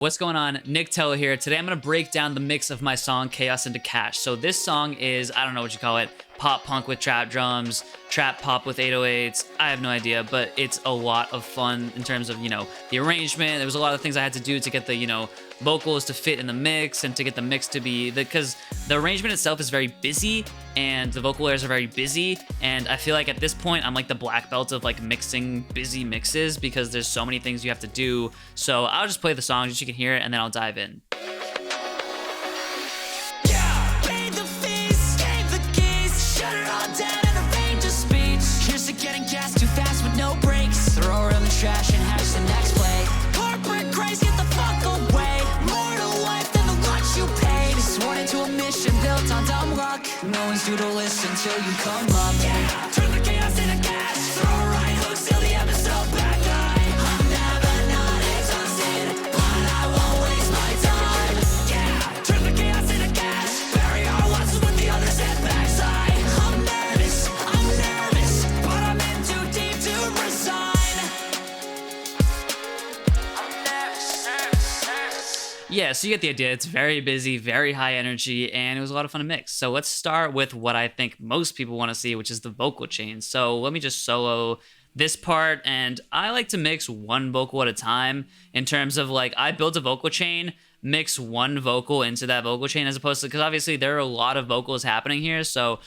What's going on? Nick Tello here. Today I'm going to break down the mix of my song Chaos into Cash. So this song is, I don't know what you call it, pop punk with trap drums, trap pop with 808's. I have no idea, but it's a lot of fun in terms of, the arrangement. There was a lot of things I had to do to get the, vocals to fit in the mix and to get the mix to be, because the arrangement itself is very busy and the vocal layers are very busy. And I feel like at this point, I'm like the black belt of like mixing busy mixes because there's so many things you have to do. So I'll just play the song just so you can hear it and then I'll dive in. Getting gas too fast with no brakes. Throw her in the trash and hatch the next play. Corporate craze, get the fuck away. More to life than the lunch you paid. Sworn into a mission built on dumb luck. No one's due to listen till you come up. Yeah, turn the chaos into cash. Throw right hooks till the episode back. I'm never not exhausted, but I won't waste my time. Yeah, turn the chaos into cash. Bury our losses with the other setbacks. I'm nervous, but I'm in too deep to resign. I'm nervous. Yeah, so you get the idea. It's very busy, very high energy, and it was a lot of fun to mix. So let's start with what I think most people want to see, which is the vocal chain. So let me just solo this part, and I like to mix one vocal at a time in terms of like, I built a vocal chain, mix one vocal into that vocal chain as opposed to, because obviously there are a lot of vocals happening here. So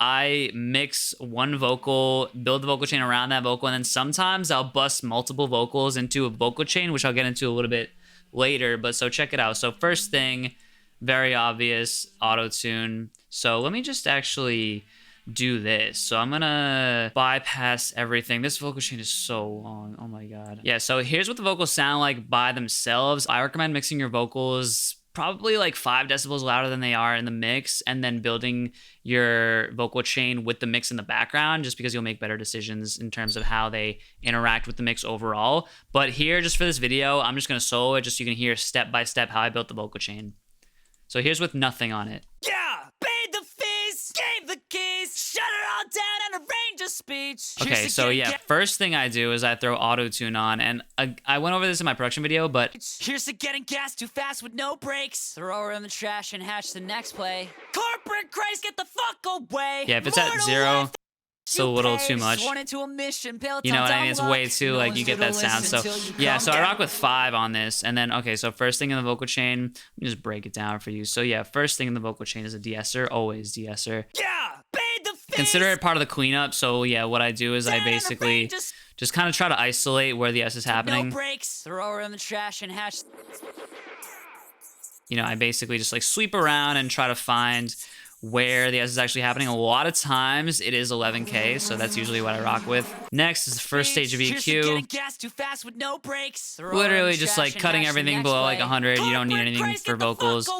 I mix one vocal, build the vocal chain around that vocal, and then sometimes I'll bust multiple vocals into a vocal chain, which I'll get into a little bit later. But so check it out. So first thing, very obvious, auto-tune. So let me just actually do this. So I'm gonna bypass everything. This vocal chain is so long. Oh my God. Yeah, so here's what the vocals sound like by themselves. I recommend mixing your vocals probably like 5 decibels louder than they are in the mix, and then building your vocal chain with the mix in the background, just because you'll make better decisions in terms of how they interact with the mix overall. But here, just for this video, I'm just gonna solo it just so you can hear step by step how I built the vocal chain. So here's with nothing on it. Yeah, paid the fees, gave the keys, shut it all down and arrange a speech. Okay, so yeah, first thing I do is I throw auto-tune on, and I went over this in my production video, but here's to getting gas too fast with no brakes. Throw her in the trash and hatch the next play. Corporate craze, get the fuck away. yeah, if it's at 0, it's a little too much. You know what I mean? It's way too, like, you get that sound. So yeah, so I rock with 5 on this. And then, okay, so first thing in the vocal chain, let me just break it down for you. So yeah, first thing in the vocal chain is a De-Esser, always De-Esser. Yeah, paid the fees. Consider it part of the cleanup. So yeah, what I do is I basically just kind of try to isolate where the S is happening. No breaks. Throw her in the trash and hatch. I basically just like sweep around and try to find where the S is actually happening. A lot of times it is 11K, so that's usually what I rock with. Next is the first stage of EQ. Literally just like cutting everything below like 100. You don't need anything for vocals.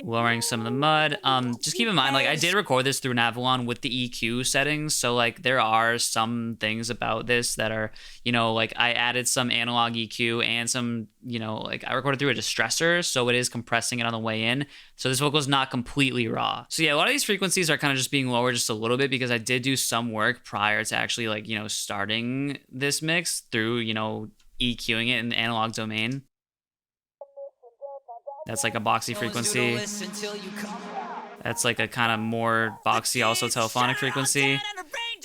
Lowering some of the mud. Just keep in mind, like, I did record this through an Avalon with the EQ settings, so like there are some things about this that are, like I added some analog EQ and some, like I recorded through a distressor, so it is compressing it on the way in. So this vocal is not completely raw. So yeah, a lot of these frequencies are kind of just being lowered just a little bit because I did do some work prior to actually like, starting this mix through, EQing it in the analog domain. That's like a boxy frequency. That's like a kind of more boxy, also telephonic frequency.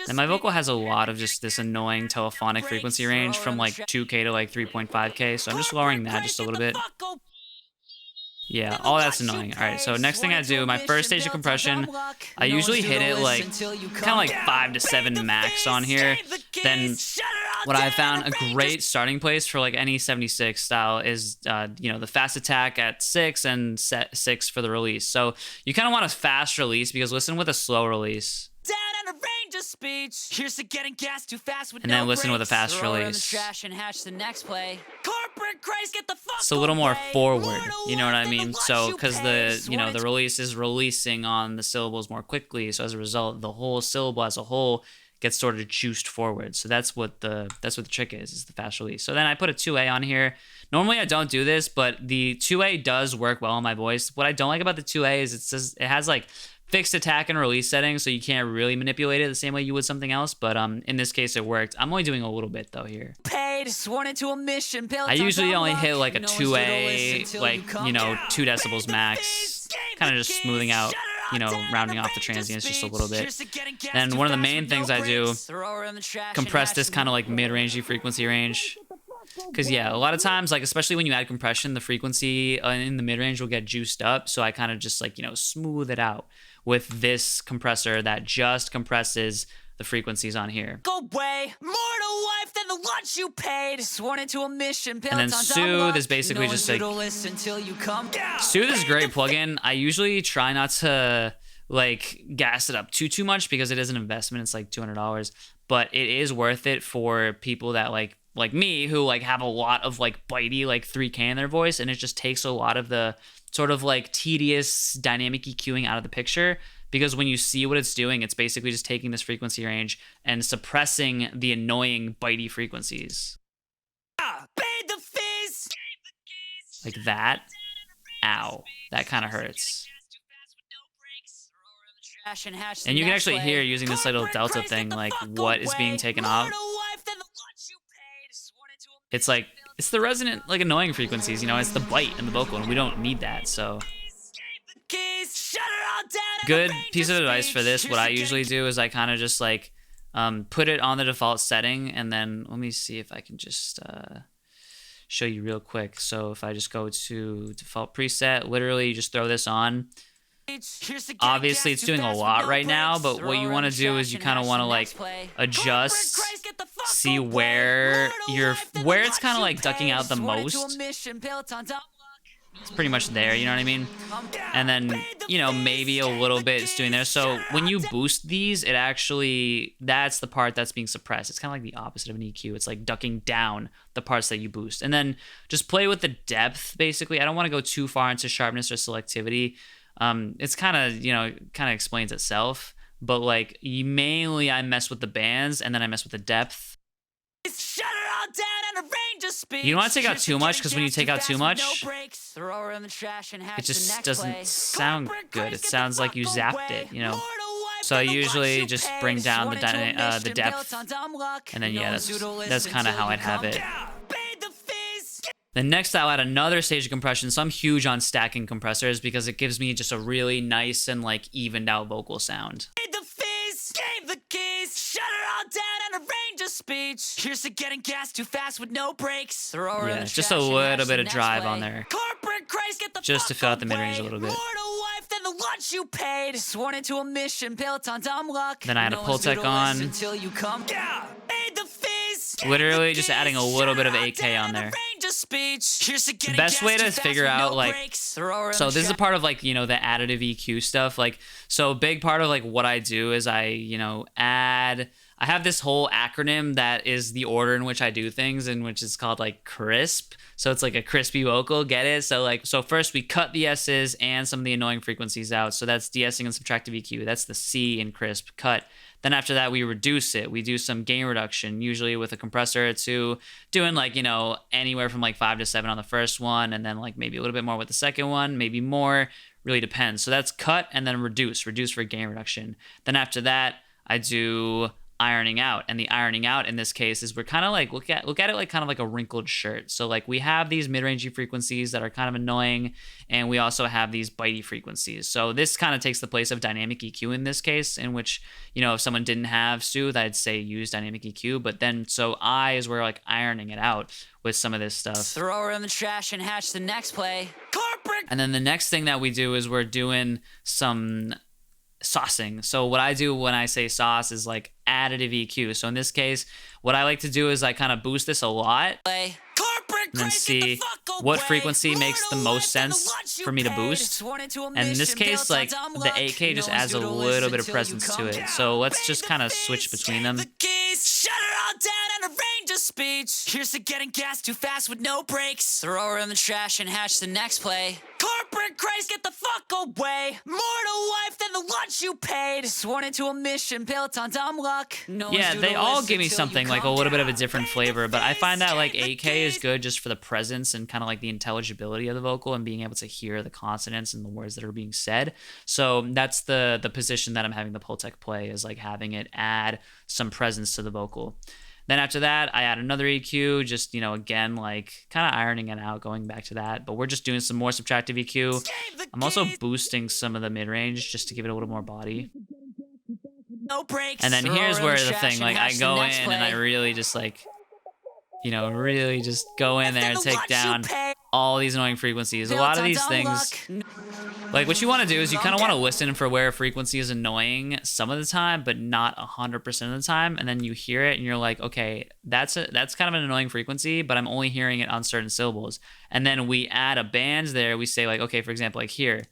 And my vocal has a lot of just this annoying telephonic frequency range from like 2K to like 3.5K. So I'm just lowering that just a little bit. Yeah, all that's annoying. All right, so next thing I do, my first stage of compression, I usually hit it like kind of like 5 to 7 max on here. Then what I found a great starting place for like any 76 style is, the fast attack at 6 and set 6 for the release. So you kind of want a fast release because listen with a slow release. Here's to getting gas too fast with and then listen with a fast release. It's a little more forward, you know what I mean? So because the release is releasing on the syllables more quickly, so as a result, the whole syllable as a whole gets sort of juiced forward. So that's what the trick is the fast release. So then I put a 2A on here. Normally I don't do this, but the 2A does work well on my voice. What I don't like about the 2A is it has like fixed attack and release settings, so you can't really manipulate it the same way you would something else. But in this case, it worked. I'm only doing a little bit though here. Pay paid. Sworn into a mission built I on usually dumb only luck. hit like a No one's gonna 2A, listen till like, you come you know, down. 2 decibels Paid the max. fees, gave Kind the of just keys, smoothing out, shut her you know, all down rounding and off the arrange a transients just a speech. little bit. Here's to getting gas Then too one of the fast main with things no I do, brakes. Throw her in the trash and compress hash this the kind of next like mid-rangey frequency range. Because, yeah, a lot of times, like, especially when you add compression, the frequency in the mid-range will get juiced up. So I kind of just, like, you know, smooth it out with this compressor that just compresses the frequencies on here. Go away, more to life than the lunch you paid. Sworn into a mission built And then on dumb Soothe luck. is basically No just one's like, gonna listen till you come down. Soothe is a Paid great the plugin. I usually try not to like gas it up too much because it is an investment. It's like $200, but it is worth it for people that like me who like have a lot of like bitey like 3K in their voice, and it just takes a lot of the sort of like tedious dynamic EQing out of the picture. Because when you see what it's doing, it's basically just taking this frequency range and suppressing the annoying bitey frequencies. Paid the fees. Like that. Ow. That kind of hurts. And you can actually hear using this little delta thing, like what is being taken off. It's like, it's the resonant, like annoying frequencies, you know, it's the bite in the vocal, and we don't need that, so. Good piece of advice for this, what I usually do is I kind of just like put it on the default setting, and then let me see if I can just show you real quick. So if I just go to default preset, literally you just throw this on. Obviously it's doing a lot right now, but what you want to do is you kind of want to like adjust, see where it's kind of like ducking out the most. It's pretty much there, you know what I mean? And then, you know, maybe a little bit it's doing there. So when you boost these, it actually, that's the part that's being suppressed. It's kind of like the opposite of an EQ. It's like ducking down the parts that you boost. And then just play with the depth, basically. I don't want to go too far into sharpness or selectivity. It's kind of, you know, kind of explains itself. But like, mainly I mess with the bands, and then I mess with the depth. You don't want to take out too much, because when you take out too much, it just doesn't sound good. It sounds like you zapped it, you know? So I usually just bring down the depth, and then yeah, that's kind of how I'd have it. Then next I'll add another stage of compression. So I'm huge on stacking compressors because it gives me just a really nice and like evened out vocal sound. Speech. Here's to getting gas too fast with no brakes. Yeah, just a little bit of drive on there. Just to fill out the mid-range a little bit. Sworn into a mission built on dumb luck. Then I had a Pultec on. Literally just adding a little bit of 8K on there. The best way to figure out like, so this is a part of like, you know, the additive EQ stuff. Like, so a big part of like what I do is I, you know, I have this whole acronym that is the order in which I do things, and which is called like CRISP. So it's like a crispy vocal, get it? So first we cut the S's and some of the annoying frequencies out. So that's de-essing and subtractive EQ. That's the C in CRISP, cut. Then after that, we reduce it. We do some gain reduction, usually with a compressor or two, doing like, you know, anywhere from like 5 to 7 on the first one, and then like maybe a little bit more with the second one, maybe more, really depends. So that's cut and then reduce for gain reduction. Then after that, I do ironing out, and the ironing out in this case is we're kind of like look at it like kind of like a wrinkled shirt. So like we have these mid-rangey frequencies that are kind of annoying, and we also have these bitey frequencies. So this kind of takes the place of dynamic EQ in this case, in which, you know, if someone didn't have Soothe, I'd say use dynamic EQ, but then so I is where like ironing it out with some of this stuff. Throw her in the trash and hatch the next play. And then the next thing that we do is we're doing some saucing. So what I do when I say sauce is like additive EQ. So in this case, what I like to do is I kind of boost this a lot and then see what frequency makes the most sense for me to boost. And in this case, like the 8K just adds a little bit of presence to it. So let's just kind of switch between them. Speech. Here's to getting gas too fast with no brakes. Throw her in the trash and hatch the next play. Corporate craze, get the fuck away. More to life than the lunch you paid. Sworn into a mission built on dumb luck. No, yeah, they all give me something like a little bit of a different flavor, but I find that like 8K is good just for the presence and kind of like the intelligibility of the vocal and being able to hear the consonants and the words that are being said. So that's the position that I'm having the Pultec play, is like having it add some presence to the vocal. Then after that, I add another EQ, just, again, like kind of ironing it out, going back to that. But we're just doing some more subtractive EQ. I'm also boosting some of the mid-range just to give it a little more body. And then here's where the thing, like I go in and I really just like, really just go in there and take down all these annoying frequencies. A lot of these things, like what you want to do is you kind of want to listen for where a frequency is annoying some of the time, but not 100% of the time. And then you hear it and you're like, okay, that's kind of an annoying frequency, but I'm only hearing it on certain syllables. And then we add a band there. We say like, okay, for example, like here.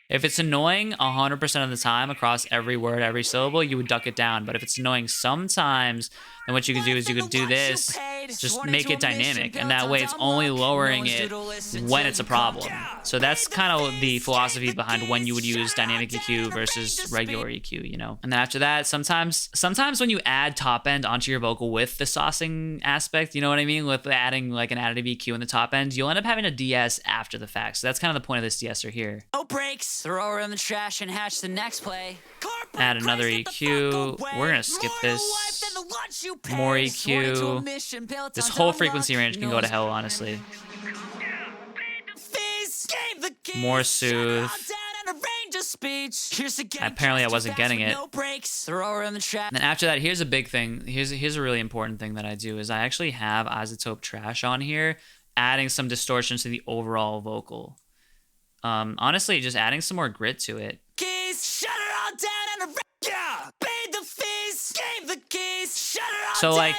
If it's annoying 100% of the time across every word, every syllable, you would duck it down. But if it's annoying sometimes, then what you could do is you could do this, just make it dynamic. And that way it's only lowering it when it's a problem. So that's kind of the philosophy behind when you would use dynamic EQ versus regular EQ, And then after that, sometimes when you add top end onto your vocal with the saucing aspect, you know what I mean? With adding like an additive EQ in the top end, you'll end up having a DS after the fact. So that's kind of the point of this De-Esser here. No breaks, throw her in the trash and hatch the next play. Add another EQ. We're gonna skip this. More EQ. This whole frequency range can go to hell, honestly. More soothe. Apparently I wasn't getting it. And then after that, here's a big thing. Here's a really important thing that I do is I actually have isotope trash on here, adding some distortion to the overall vocal. Honestly, just adding some more grit to it. So like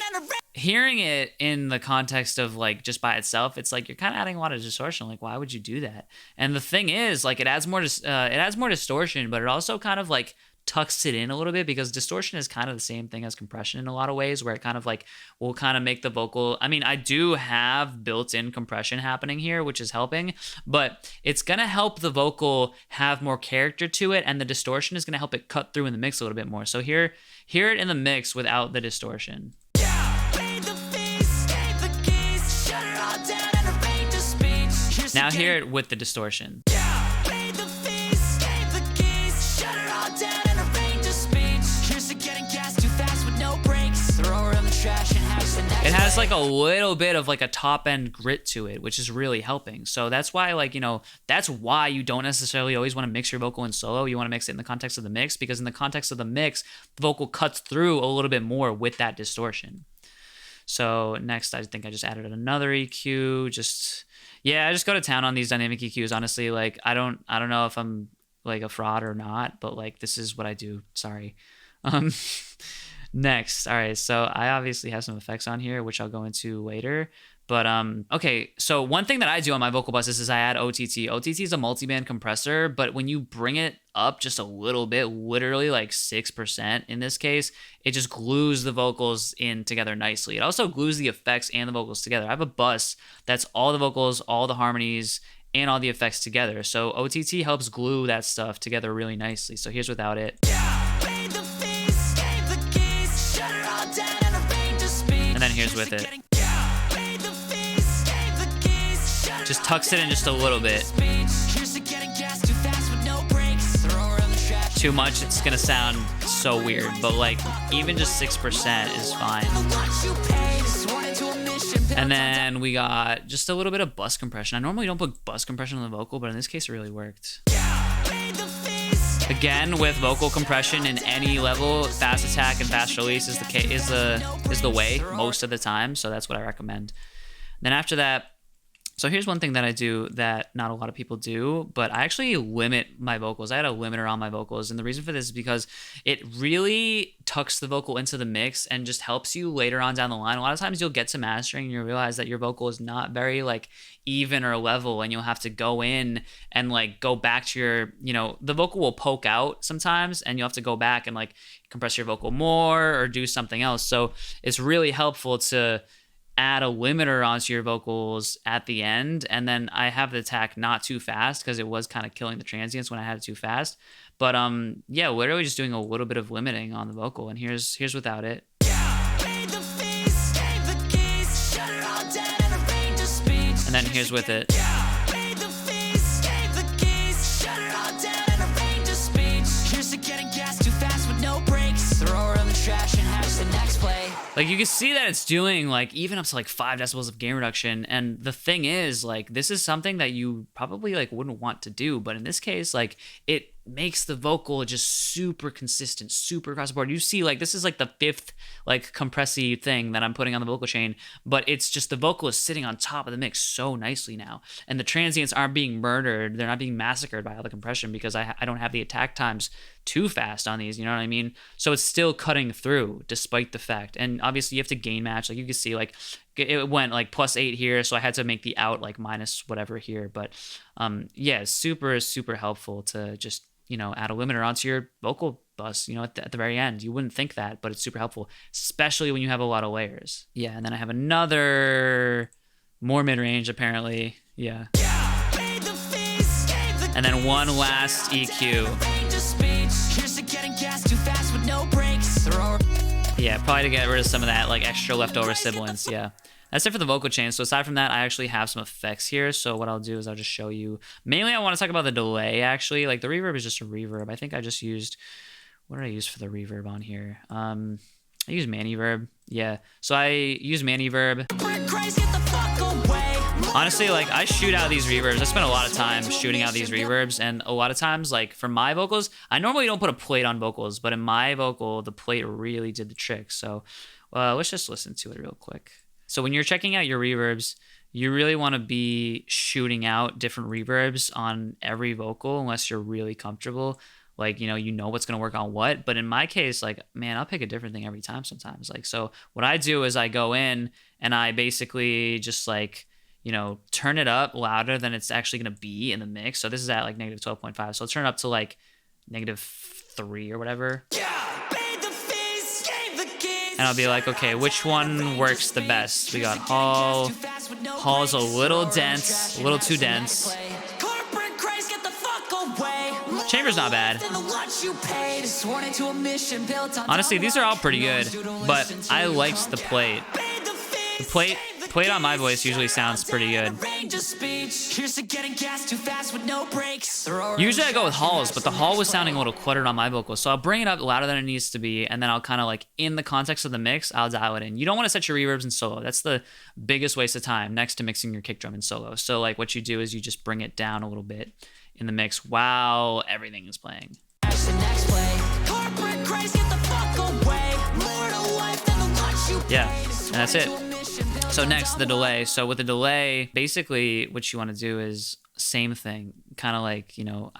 hearing it in the context of like just by itself, it's like you're kind of adding a lot of distortion. Like, why would you do that? And the thing is, like, it adds more distortion, but it also kind of like tucks it in a little bit, because distortion is kind of the same thing as compression in a lot of ways, where it kind of like will kind of make the vocal, I mean, I do have built-in compression happening here, which is helping, but it's gonna help the vocal have more character to it, and the distortion is gonna help it cut through in the mix a little bit more. So hear it in the mix without the distortion. Now hear it with the distortion. It has like a little bit of like a top end grit to it, which is really helping. So that's why, like, that's why you don't necessarily always want to mix your vocal in solo. You want to mix it in the context of the mix, because in the context of the mix, the vocal cuts through a little bit more with that distortion. So next, I think I just added another EQ. I just go to town on these dynamic EQs. Honestly, like I don't know if I'm like a fraud or not, but like this is what I do. Sorry. Next, all right, so I obviously have some effects on here, which I'll go into later. But okay, so one thing that I do on my vocal buses is I add OTT. OTT is a multiband compressor, but when you bring it up just a little bit, literally like 6% in this case, it just glues the vocals in together nicely. It also glues the effects and the vocals together. I have a bus that's all the vocals, all the harmonies, and all the effects together. So OTT helps glue that stuff together really nicely. So here's without it. And then here's with it. Just tucks it in just a little bit. Too much, it's gonna sound so weird, but like even just 6% is fine. And then we got just a little bit of bus compression. I normally don't put bus compression on the vocal, but in this case it really worked. Again, with vocal compression in any level, fast attack and fast release is the way most of the time. So that's what I recommend. Then after that, so here's one thing that I do that not a lot of people do, but I actually limit my vocals. I had a limiter on my vocals, and the reason for this is because it really tucks the vocal into the mix and just helps you later on down the line. A lot of times you'll get to mastering and you'll realize that your vocal is not very like even or level, and you'll have to go in and like go back to your, the vocal will poke out sometimes, and you'll have to go back and like compress your vocal more or do something else. So it's really helpful to add a limiter onto your vocals at the end. And then I have the attack not too fast, because it was kind of killing the transients when I had it too fast. But literally just doing a little bit of limiting on the vocal. And here's without it. And then here's with it. throw her in the trash and hash the next play. Like, you can see that it's doing, like, even up to, like, 5 decibels of gain reduction. And the thing is, like, this is something that you probably, like, wouldn't want to do. But in this case, like, it makes the vocal just super consistent, super across the board. You see, like, this is, like, the 5th, like, compressy thing that I'm putting on the vocal chain. But it's just the vocal is sitting on top of the mix so nicely now. And the transients aren't being murdered. They're not being massacred by all the compression because I don't have the attack times too fast on these, you know what I mean? So it's still cutting through despite the fact. And obviously you have to gain match. Like, you can see, like, it went like +8 here, so I had to make the out like minus whatever here. But yeah, super helpful to just, you know, add a limiter onto your vocal bus, you know, at the very end. You wouldn't think that, but it's super helpful, especially when you have a lot of layers. Yeah, and then I have another more mid-range apparently. Yeah. And then one last EQ. Yeah, probably to get rid of some of that like extra leftover sibilance. Yeah, that's it for the vocal chain. So aside from that, I actually have some effects here. So what I'll do is I'll just show you. Mainly I want to talk about the delay actually. Like, the reverb is just a reverb. I think I just used, what did I use for the reverb on here? I use Maniverb. Yeah, so I use Maniverb. Honestly, like, I shoot out these reverbs. I spend a lot of time shooting out these reverbs, and a lot of times, like, for my vocals, I normally don't put a plate on vocals, but in my vocal, the plate really did the trick. So let's just listen to it real quick. So when you're checking out your reverbs, you really want to be shooting out different reverbs on every vocal unless you're really comfortable. Like, you know what's going to work on what. But in my case, like, man, I'll pick a different thing every time sometimes. Like, so what I do is I go in and I basically just, like, you know, turn it up louder than it's actually going to be in the mix. So this is at like -12.5. So I'll turn it up to like -3 or whatever. And I'll be like, okay, which one works the best? We got Hall. Hall's a little dense, a little too dense. Chamber's not bad. Honestly, these are all pretty good, but I liked the plate. The plate on my voice usually sounds pretty good. Usually I go with Halls, but the Hall was sounding a little cluttered on my vocals, so I'll bring it up louder than it needs to be, and then I'll kind of, like, in the context of the mix, I'll dial it in. You don't want to set your reverbs in solo. That's the biggest waste of time next to mixing your kick drum in solo. So, like, what you do is you just bring it down a little bit in the mix while everything is playing. Yeah, and that's it. So next, the delay. So with the delay, basically what you want to do is same thing. Kind of like, you know,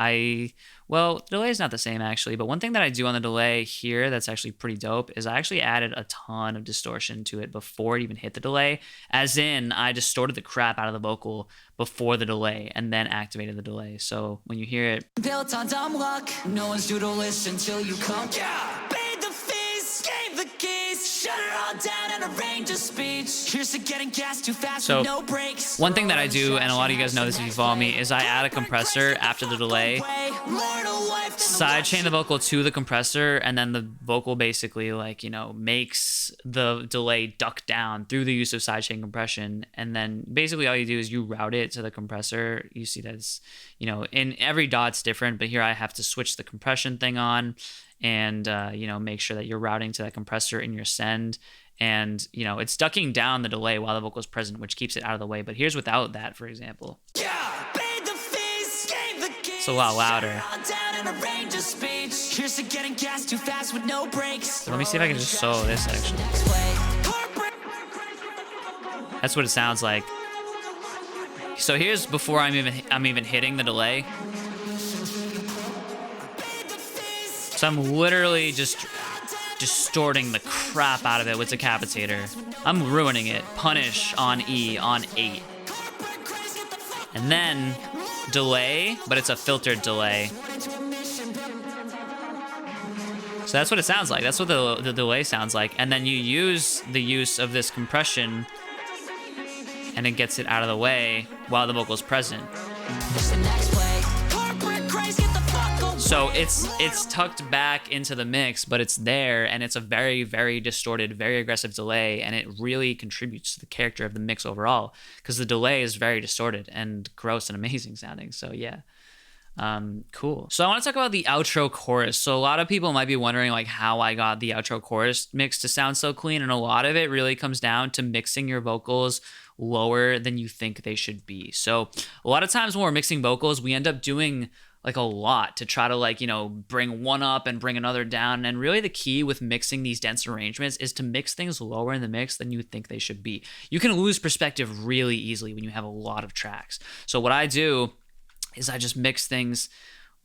well, delay is not the same actually, but one thing that I do on the delay here that's actually pretty dope is I actually added a ton of distortion to it before it even hit the delay. As in, I distorted the crap out of the vocal before the delay and then activated the delay. So when you hear it, built on dumb luck, no one's due to listen till you come. Yeah, paid the fees, gave the keys, shut it all down and arrange a speech. Here's to getting gas too fast with no brakes. One thing that I do, and a lot of you guys know this if you follow me, is I add a compressor after the delay, sidechain the vocal to the compressor, and then the vocal basically, like, you know, makes the delay duck down through the use of sidechain compression. And then basically all you do is you route it to the compressor. You see that it's, you know, in every dot's different, but here I have to switch the compression thing on and, you know, make sure that you're routing to that compressor in your send. And, you know, it's ducking down the delay while the vocal is present, which keeps it out of the way. But here's without that, for example. It's a lot louder. So let me see if I can just solo this, actually. That's what it sounds like. So here's before I'm even hitting the delay. So I'm literally just distorting the crap out of it with Decapitator. I'm ruining it. Punish on E on 8. And then delay, but it's a filtered delay. So that's what it sounds like. That's what the delay sounds like. And then you use the use of this compression and it gets it out of the way while the vocal is present. So it's tucked back into the mix, but it's there, and it's a very, very distorted, very aggressive delay, and it really contributes to the character of the mix overall, because the delay is very distorted and gross and amazing sounding. So yeah, Cool. So I want to talk about the outro chorus. So a lot of people might be wondering like how I got the outro chorus mix to sound so clean, and a lot of it really comes down to mixing your vocals lower than you think they should be. So a lot of times when we're mixing vocals, we end up doing like a lot to try to like, bring one up and bring another down. And really the key with mixing these dense arrangements is to mix things lower in the mix than you think they should be. You can lose perspective really easily when you have a lot of tracks. So what I do is I just mix things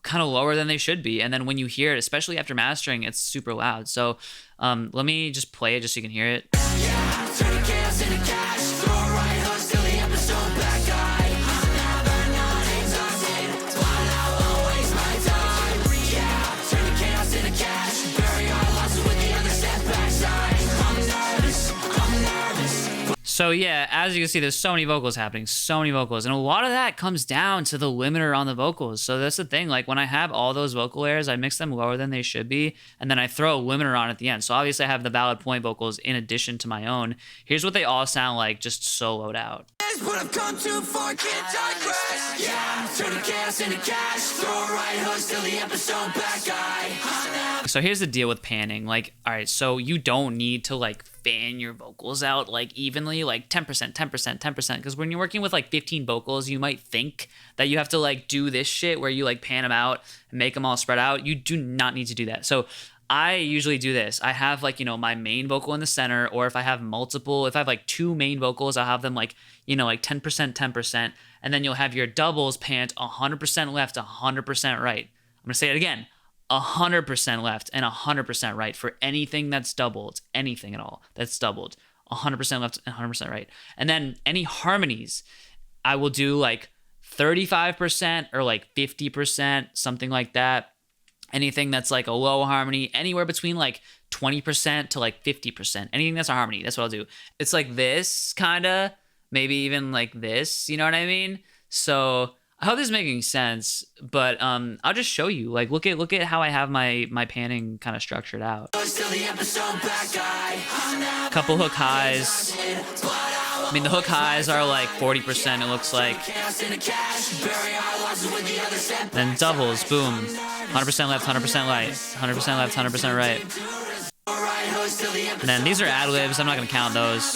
kind of lower than they should be. And then when you hear it, especially after mastering, it's super loud. So let me just play it just so you can hear it. Yeah, turn the chaos into cash. Throw a right hook till the episode back guy. I'm never not exhausted, but I won't waste my time. Yeah, turn the chaos into cash. Bury our losses with the other setback side. I'm nervous, I'm nervous. So yeah, as you can see, there's so many vocals happening, so many vocals. And a lot of that comes down to the limiter on the vocals. So that's the thing, like when I have all those vocal layers, I mix them lower than they should be, and then I throw a limiter on at the end. So obviously I have the valid point vocals in addition to my own. Here's what they all sound like just soloed out. But I've come too far, can't digress. Yeah, turn the chaos into cash. Throw a right hook till the episode back guy. So here's the deal with panning. Like, all right, so you don't need to like fan your vocals out like evenly, like 10%, 10%, 10%. Because when you're working with like 15 vocals, you might think that you have to like do this shit where you like pan them out and make them all spread out. You do not need to do that. So I usually do this. I have like, my main vocal in the center, or if I have like two main vocals, I'll have them like, like 10%, 10%. And then you'll have your doubles panned 100% left, 100% right. I'm going to say it again. 100% left and 100% right for anything that's doubled, anything at all that's doubled. 100% left and 100% right. And then any harmonies, I will do like 35% or like 50%, something like that. Anything that's like a low harmony, anywhere between like 20% to like 50%. Anything that's a harmony, that's what I'll do. It's like this, kind of, maybe even like this, you know what I mean? So I hope this is making sense, but I'll just show you. Like, look at how I have my panning kind of structured out. Couple hook highs. I mean, the hook highs are like 40%, it looks like. Then doubles, boom. 100% left, 100% right. 100% left, 100% right. And then these are ad-libs. I'm not going to count those.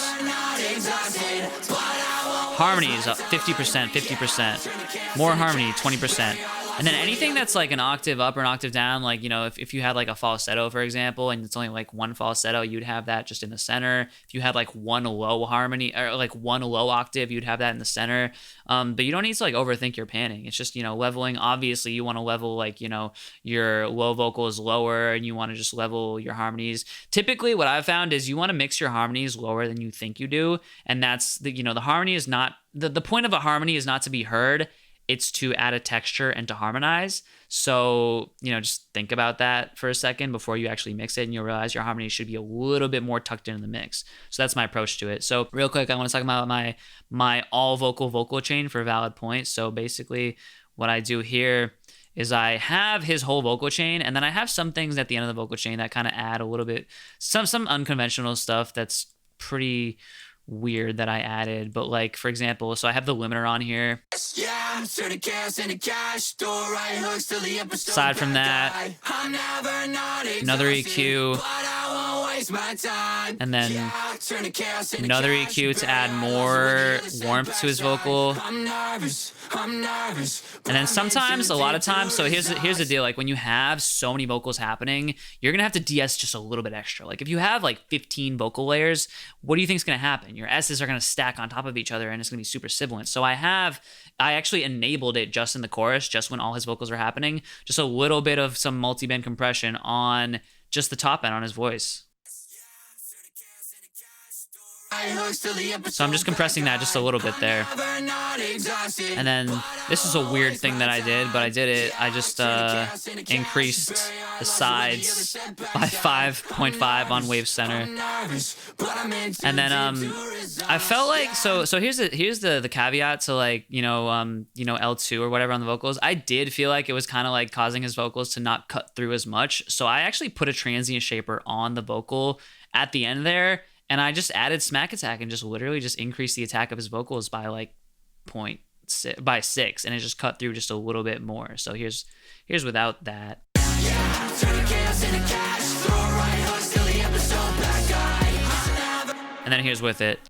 Harmonies, 50%, 50%. More harmony, 20%. And then anything that's like an octave up or an octave down, like, if you had like a falsetto, for example, and it's only like one falsetto, you'd have that just in the center. If you had like one low harmony or like one low octave, you'd have that in the center. But you don't need to like overthink your panning. It's just, leveling. Obviously, you want to level like, your low vocals lower, and you want to just level your harmonies. Typically, what I've found is you want to mix your harmonies lower than you think you do. And that's the harmony is not, the point of a harmony is not to be heard. It's to add a texture and to harmonize. So, just think about that for a second before you actually mix it, and you'll realize your harmony should be a little bit more tucked in the mix. So that's my approach to it. So real quick, I want to talk about my all vocal chain for valid points. So basically what I do here is I have his whole vocal chain, and then I have some things at the end of the vocal chain that kind of add a little bit, some unconventional stuff that's pretty weird that I added. But like, for example, so I have the limiter on here. Aside from that, another EQ, and then another EQ to add more warmth to his vocal. And then sometimes, a lot of times, so here's the deal, like when you have so many vocals happening, you're gonna have to de-ess just a little bit extra. Like if you have like 15 vocal layers, what do you think is gonna happen? Your S's are gonna stack on top of each other, and it's gonna be super sibilant. So I actually enabled it just in the chorus, just when all his vocals are happening, just a little bit of some multi-band compression on just the top end on his voice. So I'm just compressing that just a little bit there. And then this is a weird thing that I did, but I did it. I just increased the sides by 5.5 on wave center. And then I felt like, so here's the caveat to like, L2 or whatever on the vocals. I did feel like it was kind of like causing his vocals to not cut through as much. So I actually put a transient shaper on the vocal at the end there. And I just added smack attack and just literally just increased the attack of his vocals by like 0.6 by 6, and it just cut through just a little bit more. So here's without that. And then here's with it.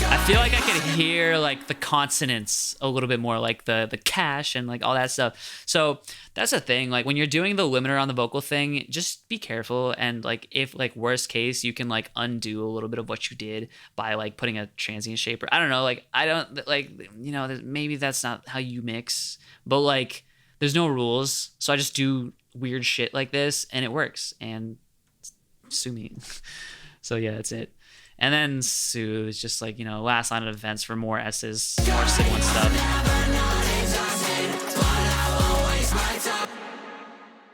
I feel like I could hear like the consonants a little bit more, like the cash and like all that stuff. So that's the thing. Like when you're doing the limiter on the vocal thing, just be careful. And like if like worst case, you can like undo a little bit of what you did by like putting a transient shaper. I don't know. Like I don't like, you know, maybe that's not how you mix, but like there's no rules. So I just do weird shit like this and it works. And sue me. So yeah, that's it. And then Sue is just like, you know, last line of defense for more S's, more Sig 1 stuff.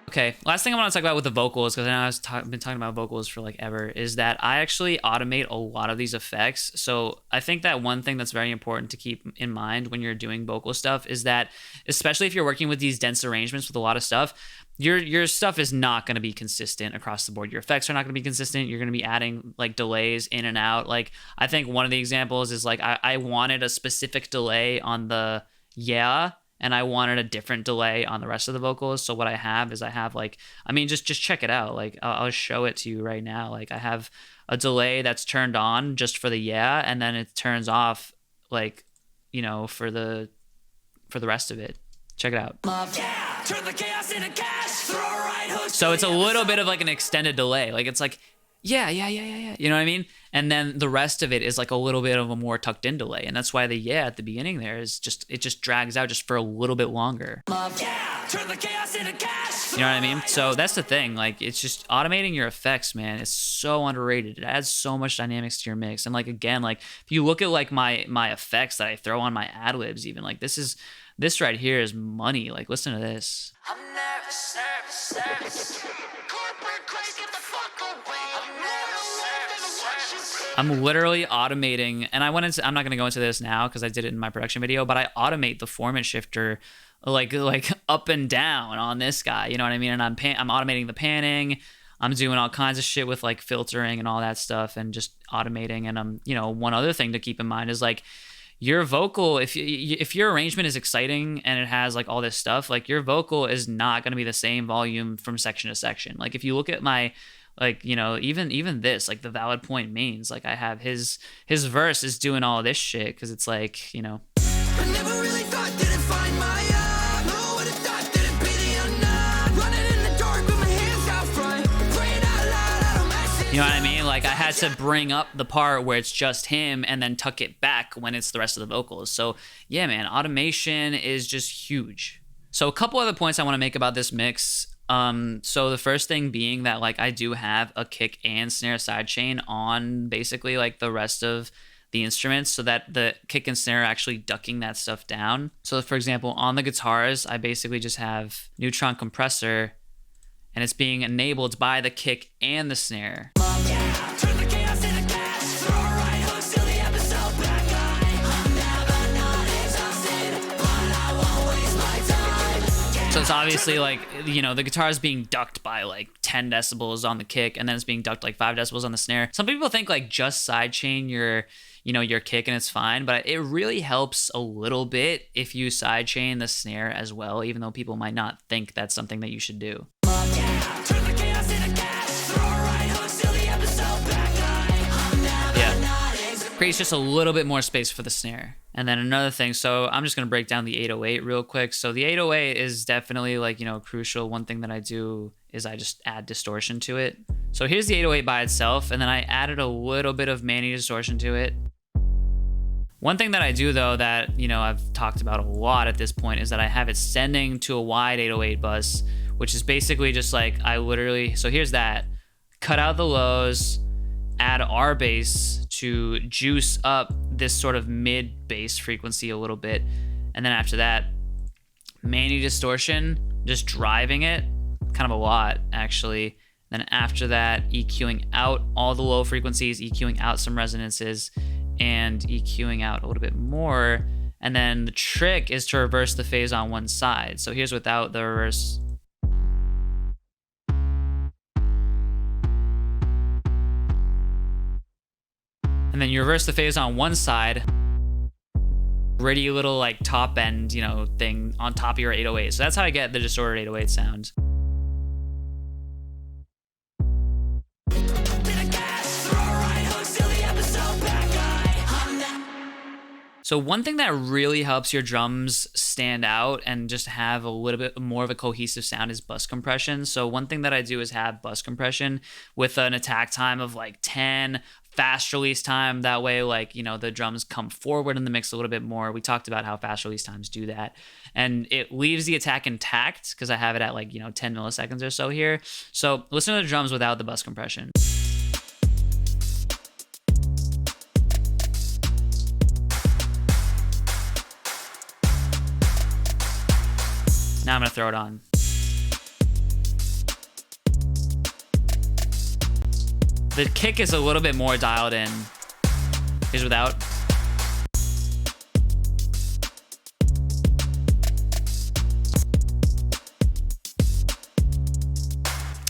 Okay, last thing I want to talk about with the vocals, because I know I've been talking about vocals for like ever, is that I actually automate a lot of these effects. So I think that one thing that's very important to keep in mind when you're doing vocal stuff is that, especially if you're working with these dense arrangements with a lot of stuff, your stuff is not going to be consistent across the board. Your effects are not going to be consistent. You're going to be adding like delays in and out. Like I think one of the examples is like I wanted a specific delay on the yeah, and I wanted a different delay on the rest of the vocals. So what I have is like, I mean, just check it out. Like I'll show it to you right now. Like I have a delay that's turned on just for the yeah, and then it turns off like, you know, for the rest of it. Check it out. So it's a little bit of like an extended delay. Like it's like, yeah. You know what I mean? And then the rest of it is like a little bit of a more tucked in delay. And that's why the yeah at the beginning there is just, it just drags out just for a little bit longer. You know what I mean? So that's the thing. Like it's just automating your effects, man. It's so underrated. It adds so much dynamics to your mix. And like, again, like if you look at like my effects that I throw on my ad libs, even like this right here is money. Like listen to this. I'm nervous. I'm literally automating, and I'm not going to go into this now because I did it in my production video, but I automate the formant shifter like up and down on this guy, you know what I mean? And I'm automating the panning. I'm doing all kinds of shit with like filtering and all that stuff and just automating. And you know, one other thing to keep in mind is like your vocal, if your arrangement is exciting and it has like all this stuff, like your vocal is not going to be the same volume from section to section. Like if you look at my, like, you know, even this, like the valid point mains, like I have his verse is doing all this shit because it's like, you know. I never really thought didn't find my who would have thought didn't be the unknown. Running in the dark with my hands out front, praying out loud, I don't mess it. You know what I mean? Like I had to bring up the part where it's just him and then tuck it back when it's the rest of the vocals. So yeah, man, automation is just huge. So a couple other points I want to make about this mix. So the first thing being that like I do have a kick and snare sidechain on basically like the rest of the instruments so that the kick and snare are actually ducking that stuff down. So for example, on the guitars, I basically just have neutron compressor and it's being enabled by the kick and the snare. So it's obviously like, you know, the guitar is being ducked by like 10 decibels on the kick and then it's being ducked like 5 decibels on the snare. Some people think like just sidechain your kick and it's fine, but it really helps a little bit if you sidechain the snare as well, even though people might not think that's something that you should do. Creates just a little bit more space for the snare. And then another thing, so I'm just going to break down the 808 real quick. So the 808 is definitely like, you know, crucial. One thing that I do is I just add distortion to it. So here's the 808 by itself, and then I added a little bit of Manny distortion to it. One thing that I do though that, you know, I've talked about a lot at this point is that I have it sending to a wide 808 bus, which is basically just like so here's that, cut out the lows, add R bass to juice up this sort of mid bass frequency a little bit. And then after that, Manny distortion, just driving it, kind of a lot actually. Then after that, EQing out all the low frequencies, EQing out some resonances, and EQing out a little bit more. And then the trick is to reverse the phase on one side. So here's without the reverse. And then you reverse the phase on one side, pretty little like top end, you know, thing on top of your 808. So that's how I get the distorted 808 sound. So one thing that really helps your drums stand out and just have a little bit more of a cohesive sound is bus compression. So one thing that I do is have bus compression with an attack time of like 10, fast release time. That way, like, you know, the drums come forward in the mix a little bit more. We talked about how fast release times do that. And it leaves the attack intact because I have it at like, you know, 10 milliseconds or so here. So listen to the drums without the bus compression. Now I'm gonna throw it on. The kick is a little bit more dialed in. Here's without.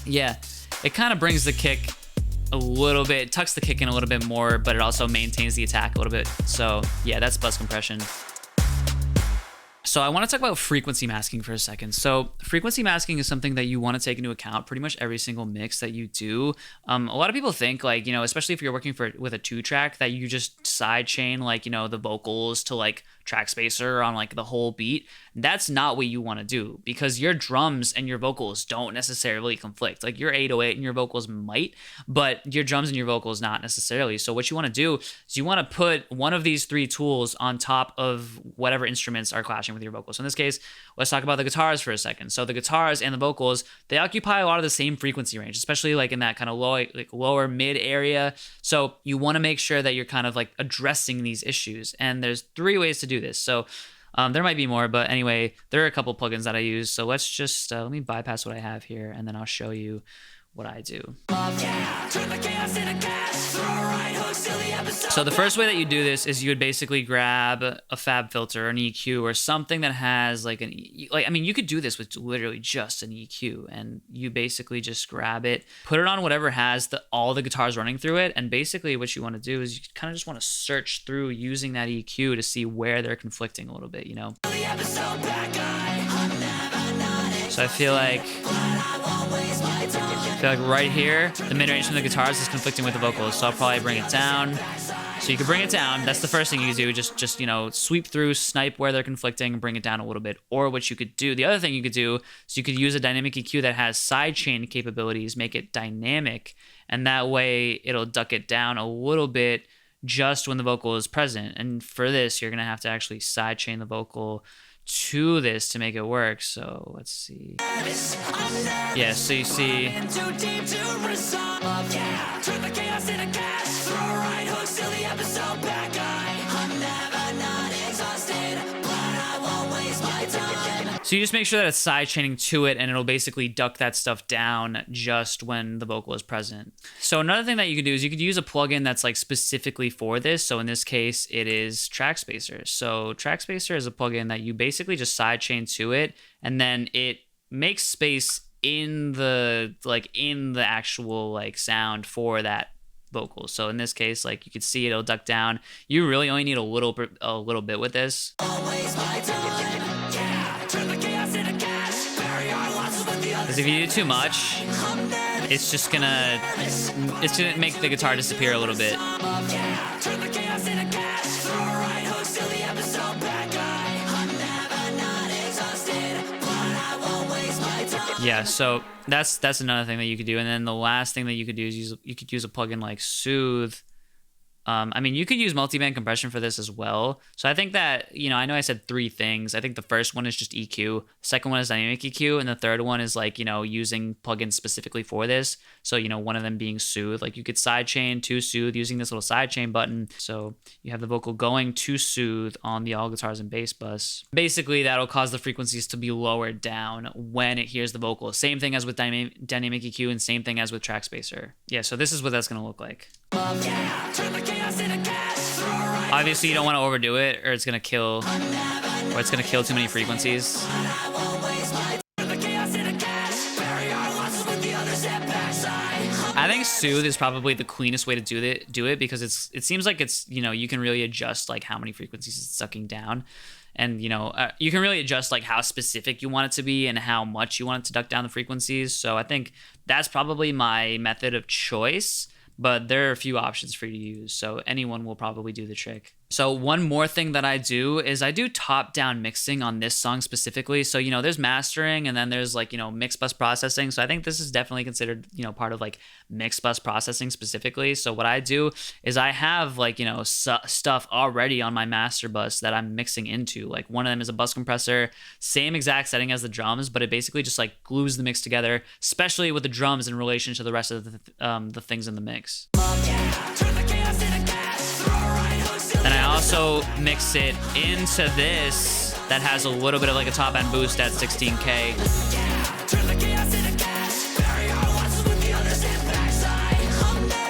Yeah, it kind of brings the kick a little bit, tucks the kick in a little bit more, but it also maintains the attack a little bit. So yeah, that's bus compression. So I want to talk about frequency masking for a second. So frequency masking is something that you want to take into account pretty much every single mix that you do. A lot of people think, like, you know, especially if you're working with a 2-track, that you just sidechain, like, you know, the vocals to like track spacer on like the whole beat. That's not what you want to do, because your drums and your vocals don't necessarily conflict. Like your 808 and your vocals might, but your drums and your vocals not necessarily. So what you want to do is you want to put one of these 3 tools on top of whatever instruments are clashing with your vocals. So in this case, let's talk about the guitars for a second. So the guitars and the vocals, they occupy a lot of the same frequency range, especially like in that kind of lower mid area. So you want to make sure that you're kind of like addressing these issues. And there's 3 ways to do this. So there might be more, but anyway, there are a couple plugins that I use. So let's just let me bypass what I have here, and then I'll show you what I do. So the first way that you do this is you would basically grab a fab filter, an EQ, or something that has like you could do this with literally just an EQ, and you basically just grab it, put it on whatever has all the guitars running through it, and basically what you want to do is you kind of just want to search through using that EQ to see where they're conflicting a little bit, you know? So I feel like right here, the mid-range from the guitars is conflicting with the vocals, so I'll probably bring it down. So you can bring it down. That's the first thing you do. Just you know, sweep through, snipe where they're conflicting, bring it down a little bit. Or what you could do, the other thing you could do is you could use a dynamic EQ that has sidechain capabilities, make it dynamic, and that way it'll duck it down a little bit just when the vocal is present. And for this, you're gonna have to actually sidechain the vocal to this to make it work. So let's see. Yeah, so you see. So you just make sure that it's sidechaining to it, and it'll basically duck that stuff down just when the vocal is present. So another thing that you could do is you could use a plugin that's like specifically for this. So in this case, it is Track Spacer. So Track Spacer is a plugin that you basically just sidechain to it, and then it makes space in the actual like sound for that vocal. So in this case, like you could see it'll duck down. You really only need a little bit with this. Because if you do too much, it's just gonna make the guitar disappear a little bit. Yeah, so that's another thing that you could do. And then the last thing that you could do is you could use a plugin like Soothe. I mean, you could use multiband compression for this as well. So I think that, you know, I know I said 3 things. I think the first one is just EQ. The second one is dynamic EQ. And the third one is like, you know, using plugins specifically for this. So, you know, one of them being Soothe. Like you could sidechain to Soothe using this little sidechain button. So you have the vocal going to Soothe on the all guitars and bass bus. Basically, that'll cause the frequencies to be lowered down when it hears the vocal. Same thing as with dynamic EQ, and same thing as with Track Spacer. Yeah, so this is what that's going to look like. Obviously, you don't want to overdo it, or it's gonna kill too many frequencies. I think Soothe is probably the cleanest way to do it because it seems like it's, you know, you can really adjust like how many frequencies it's sucking down. And, you know, you can really adjust like how specific you want it to be and how much you want it to duck down the frequencies. So I think that's probably my method of choice, but there are a few options for you to use. So anyone will probably do the trick. So one more thing that I do is I do top-down mixing on this song specifically. So, you know, there's mastering and then there's like, you know, mix bus processing. So I think this is definitely considered, you know, part of like mix bus processing specifically. So what I do is I have like, you know, stuff already on my master bus that I'm mixing into. Like one of them is a bus compressor, same exact setting as the drums, but it basically just like glues the mix together, especially with the drums in relation to the rest of the things in the mix. Then I also mix it into this that has a little bit of like a top end boost at 16K.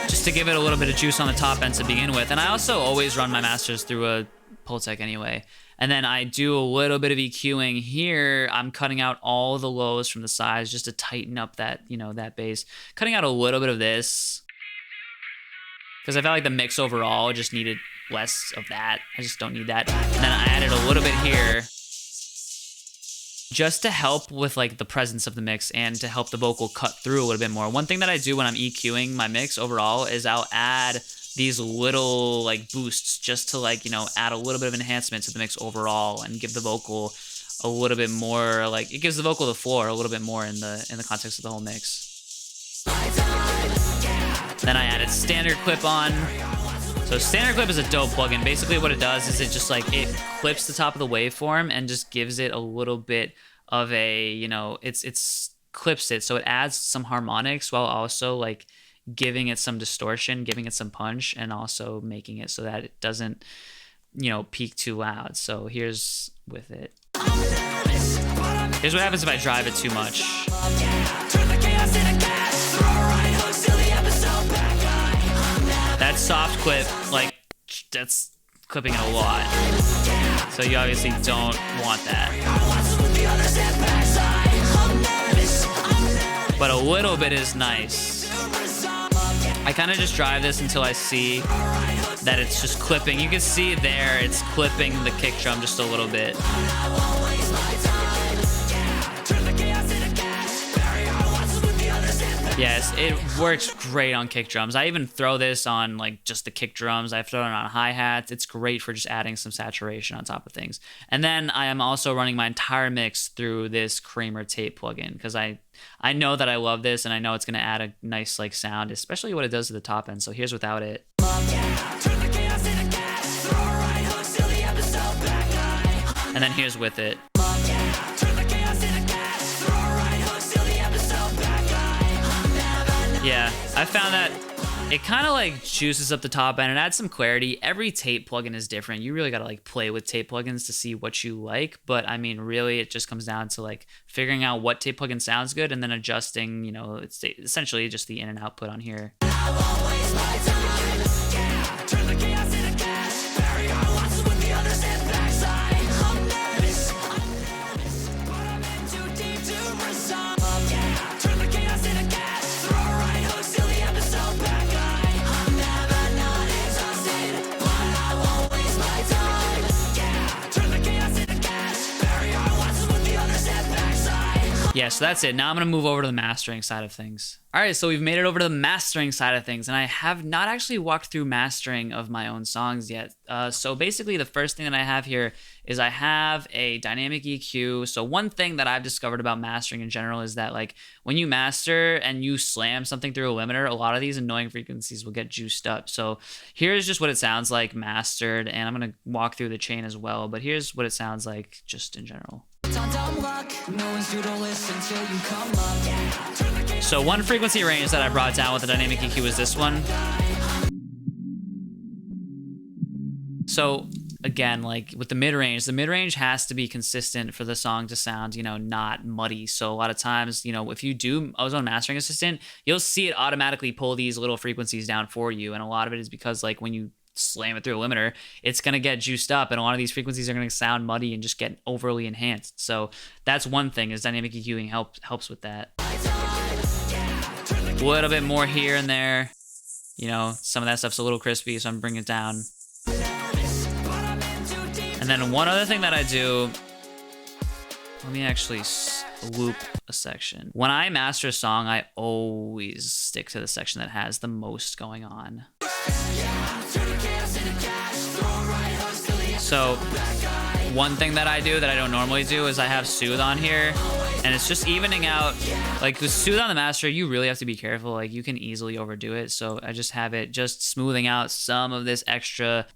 Just to give it a little bit of juice on the top end to begin with. And I also always run my masters through a Pultec anyway. And then I do a little bit of EQing here. I'm cutting out all the lows from the sides just to tighten up that, you know, that bass. Cutting out a little bit of this because I felt like the mix overall just needed less of that. I just don't need that. And then I added a little bit here just to help with like the presence of the mix and to help the vocal cut through a little bit more. One thing that I do when I'm EQing my mix overall is I'll add these little like boosts just to like, you know, add a little bit of enhancement to the mix overall and give the vocal a little bit more, like it gives the vocal the floor a little bit more in the context of the whole mix. Then I added standard clip on. So standard clip is a dope plugin. Basically what it does is it just like it clips the top of the waveform and just gives it a little bit of a, you know, it's clips it. So it adds some harmonics while also like giving it some distortion, giving it some punch, and also making it so that it doesn't, you know, peak too loud. So here's with it. Here's what happens if I drive it too much. That soft clip, like, that's clipping it a lot. So you obviously don't want that. But a little bit is nice. I kind of just drive this until I see that it's just clipping. You can see there, it's clipping the kick drum just a little bit. Yes, it works great on kick drums. I even throw this on like just the kick drums. I've thrown it on hi-hats. It's great for just adding some saturation on top of things. And then I am also running my entire mix through this Kramer tape plugin because I know that I love this and I know it's going to add a nice like sound, especially what it does to the top end. So here's without it. And then here's with it. Yeah, I found that it kind of like juices up the top end and adds some clarity. Every tape plugin is different. You really got to like play with tape plugins to see what you like. But I mean, really, it just comes down to like figuring out what tape plugin sounds good and then adjusting, you know, it's essentially just the in and output on here. Yeah, so that's it. Now I'm going to move over to the mastering side of things. All right, so we've made it over to the mastering side of things, and I have not actually walked through mastering of my own songs yet. So basically, the first thing that I have here is I have a dynamic EQ. So one thing that I've discovered about mastering in general is that like when you master and you slam something through a limiter, a lot of these annoying frequencies will get juiced up. So here's just what it sounds like mastered, and I'm going to walk through the chain as well, but here's what it sounds like just in general. So one frequency range that I brought down with the dynamic EQ is this one. So again, like with the mid-range has to be consistent for the song to sound, you know, not muddy. So a lot of times, you know, if you do Ozone Mastering Assistant, you'll see it automatically pull these little frequencies down for you. And a lot of it is because like when you slam it through a limiter, it's going to get juiced up, and a lot of these frequencies are going to sound muddy and just get overly enhanced. So that's one thing, is dynamic EQing helps with that. A little bit more here and there. You know, some of that stuff's a little crispy, so I'm bringing it down. And then one other thing that I do, let me actually loop a section. When I master a song, I always stick to the section that has the most going on. So one thing that I do that I don't normally do is I have Soothe on here, and it's just evening out. Like with Soothe on the master, you really have to be careful. Like you can easily overdo it. So I just have it just smoothing out some of this extra.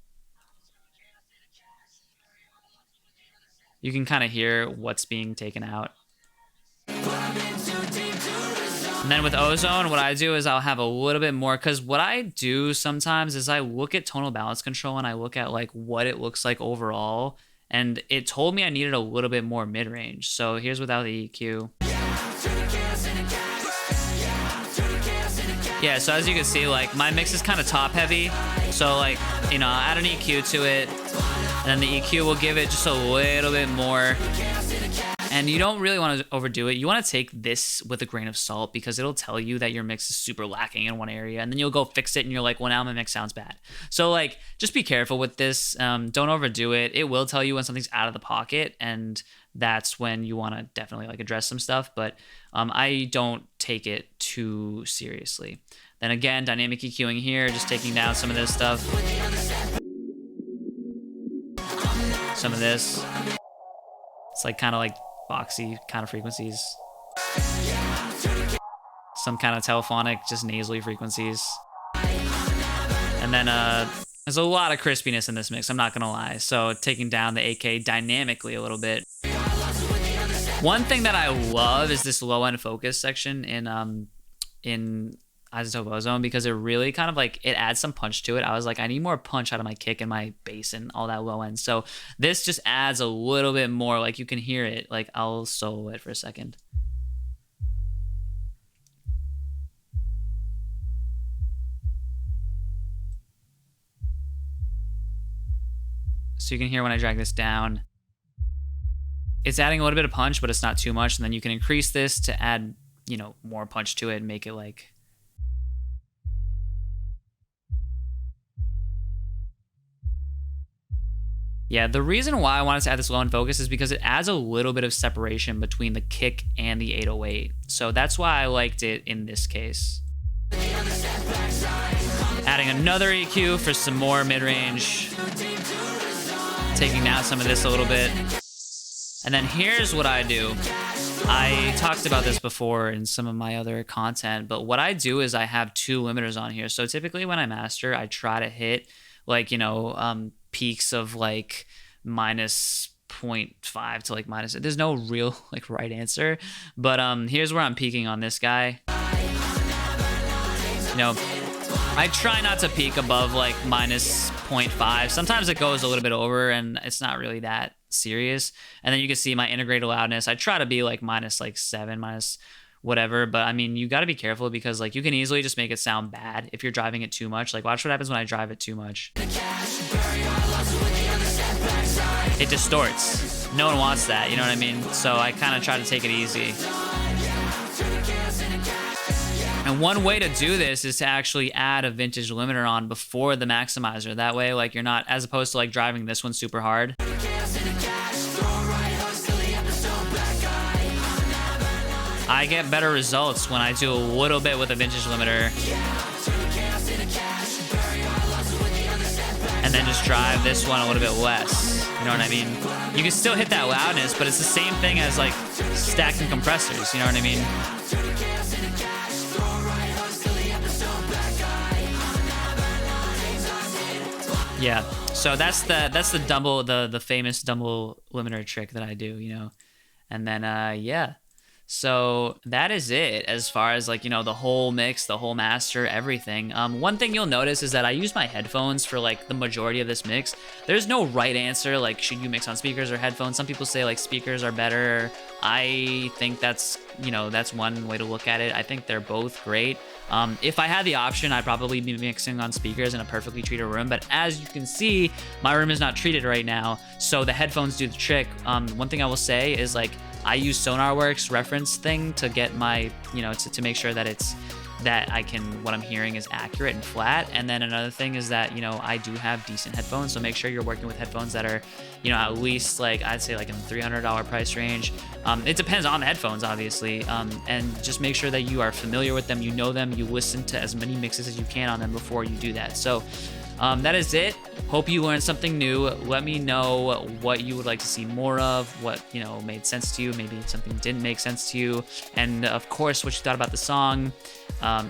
You can kind of hear what's being taken out. And then with Ozone, what I do is I'll have a little bit more, because what I do sometimes is I look at tonal balance control and I look at like what it looks like overall, and it told me I needed a little bit more mid-range. So here's without the EQ. Yeah, so as you can see, like my mix is kind of top heavy. So like, you know, I'll add an EQ to it, and then the EQ will give it just a little bit more. And you don't really want to overdo it. You want to take this with a grain of salt, because it'll tell you that your mix is super lacking in one area, and then you'll go fix it and you're like, well, now my mix sounds bad. So like, just be careful with this. Don't overdo it. It will tell you when something's out of the pocket, and that's when you want to definitely like address some stuff. But I don't take it too seriously. Then again, dynamic EQing here, just taking down some of this stuff. Some of this. It's like kind of like boxy kind of frequencies. Some kind of telephonic, just nasally frequencies. And then there's a lot of crispiness in this mix, I'm not gonna lie. So taking down the AK dynamically a little bit. One thing that I love is this low end focus section in Isotope Ozone, because it really kind of like, it adds some punch to it. I was like, I need more punch out of my kick and my bass and all that low end. So this just adds a little bit more, like you can hear it. Like I'll solo it for a second. So you can hear when I drag this down, it's adding a little bit of punch, but it's not too much. And then you can increase this to add, you know, more punch to it and make it like, yeah, the reason why I wanted to add this low end focus is because it adds a little bit of separation between the kick and the 808. So that's why I liked it in this case. Adding another EQ for some more mid-range. Taking down some of this a little bit. And then here's what I do. I talked about this before in some of my other content, but what I do is I have two limiters on here. So typically when I master, I try to hit like, you know, peaks of like minus 0.5 to like minus, there's no real like right answer, but here's where I'm peaking on this guy. You know, I try not to peak above like minus 0.5. Sometimes it goes a little bit over and it's not really that serious. And then you can see my integrated loudness, I try to be like minus like 7, minus whatever. But I mean, you got to be careful, because like you can easily just make it sound bad if you're driving it too much. Like watch what happens when I drive it too much. It distorts. No one wants that, you know what I mean? So I kind of try to take it easy. And one way to do this is to actually add a vintage limiter on before the maximizer. That way, like you're not, as opposed to like driving this one super hard. I get better results when I do a little bit with a vintage limiter. And then just drive this one a little bit less. You know what I mean? You can still hit that loudness, but it's the same thing as like stacking compressors. You know what I mean? Yeah. So that's the double, the famous double limiter trick that I do, you know. And then yeah. So that is it as far as like, you know, the whole mix, the whole master, everything. One thing you'll notice is that I use my headphones for like the majority of this mix. There's no right answer, like should you mix on speakers or headphones? Some people say like speakers are better. I think that's, you know, that's one way to look at it. I think they're both great. If I had the option, I'd probably be mixing on speakers in a perfectly treated room, but as you can see, my room is not treated right now, so the headphones do the trick. One thing I will say is like, I use SonarWorks reference thing to get my, you know, to make sure that it's that what I'm hearing is accurate and flat. And then another thing is that, I do have decent headphones. So make sure you're working with headphones that are, at least I'd say in the $300 price range. It depends on the headphones, obviously. And just make sure that you are familiar with them, you know them, you listen to as many mixes as you can on them before you do that. So that is it. Hope you learned something new. Let me know what you would like to see more of, what, made sense to you, maybe something didn't make sense to you. And of course, what you thought about the song.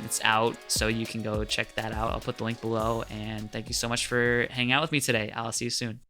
It's out, so you can go check that out. I'll put the link below. And thank you so much for hanging out with me today. I'll see you soon.